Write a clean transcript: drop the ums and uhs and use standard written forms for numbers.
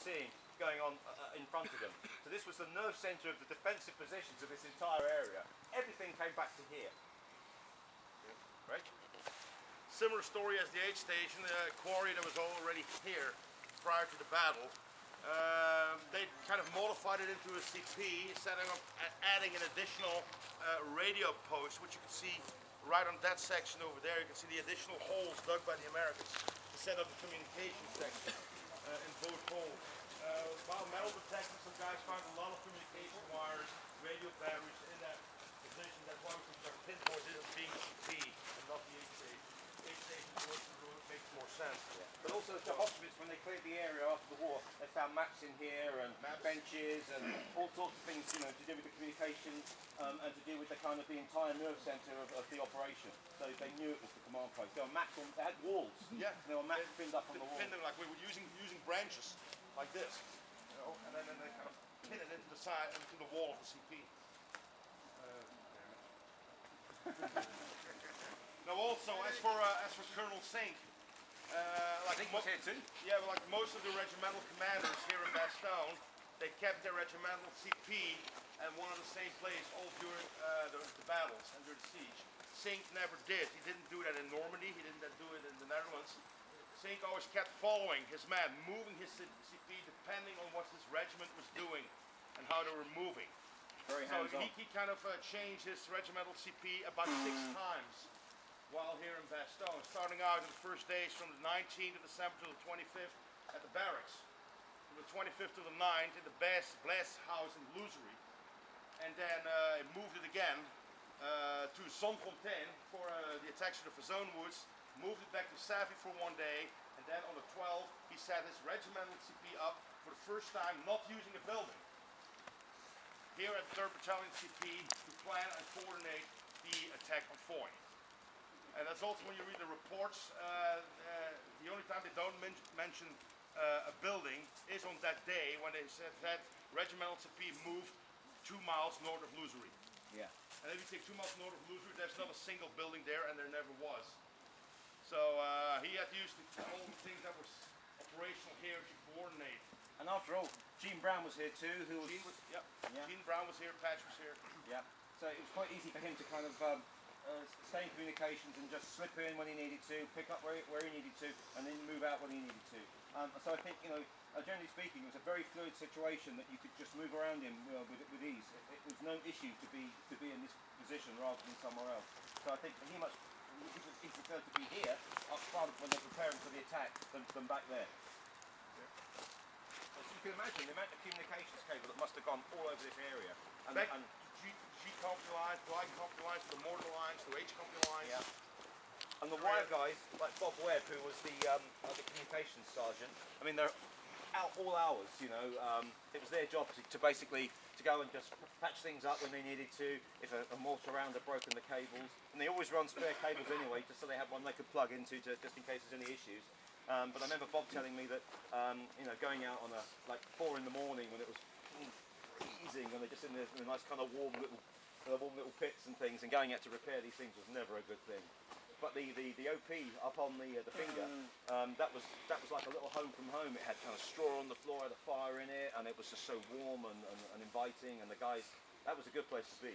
seeing going on in front of them. So this was the nerve centre of the defensive positions of this entire area. Everything came back to here. Right? Similar story as the aid station, the quarry that was already here prior to the battle. They kind of modified it into a CP, setting up, adding an additional radio post, which you can see right on that section over there. You can see the additional holes dug by the Americans to set up the communication section in both holes. While metal detectors, some guys found a lot of communication wires, radio batteries in that position. That's why we can pinpoint it as being CP and not the aid station. Aid station towards the road makes more sense. Yeah. But also the Auschwitz, when they cleared the area after the war, they found maps in here and benches and all sorts of things, you know, to do with the communications and to do with the kind of the entire nerve centre of the operation. So they knew it was the command post. There were maps on, they had walls. Yeah. And there were maps pinned up on the wall. Pinned them like we were using branches like this, you know, and then they kind of pin it into the side, into the wall of the CP. Now also, as for Colonel Sink, like Sink was here too? Yeah, well, like most of the regimental commanders here in Bastogne, they kept their regimental CP at one and the same place all during the battles and during the siege. Sink never did. He didn't do that in Normandy. He didn't do it in the Netherlands. Sink always kept following his man, moving his CP depending on what his regiment was doing and how they were moving. Very hands-on. So he kind of changed his regimental CP about 6 times while here in Bastogne, starting out in the first days from the 19th of December to the 25th at the barracks, from the 25th to the 9th in the Bless House in Luzery, and then moved it again to Zonfontaine for the attacks to the Fazone Woods, moved it back to Savy for 1 day, and then on the 12th he set his regimental CP up for the first time, not using a building, here at 3rd Battalion CP to plan and coordinate the attack on Foy. And that's also when you read the reports, the only time they don't mention a building is on that day when they said that regimental CP moved 2 miles north of Luzery. Yeah. And if you take 2 miles north of Luzery, there's not a single building there, and there never was. So he had used all the things that was operational here to coordinate. And after all, Gene Brown was here too, who was... Yep. Yeah. Gene Brown was here, Patch was here. Yeah. So it was quite easy for him to kind of stay in communications and just slip in when he needed to, pick up where he needed to, and then move out when he needed to. So I think, you know, generally speaking, it was a very fluid situation that you could just move around in with ease. It was no issue to be in this position rather than somewhere else. So I think he preferred to be here up front when they're preparing for the attack than back there. So you can imagine the amount of communications cable that must have gone all over this area. And G company lines, to I company lines, to the mortar lines, to H company lines. Yeah. And the wire guys, like Bob Webb, who was the communications sergeant, I mean, they're out all hours, you know. It was their job to basically to go and just patch things up when they needed to, if a mortar round had broken the cables. And they always run spare cables anyway, just so they had one they could plug into just in case there's any issues. But I remember Bob telling me that, you know, going out on like 4 in the morning when it was freezing and they're just in the nice kind of warm little pits and things, and going out to repair these things was never a good thing. But the OP up on the finger, that was like a little home from home. It had kind of straw on the floor, had a fire in it, and it was just so warm and inviting. And the guys, that was a good place to be.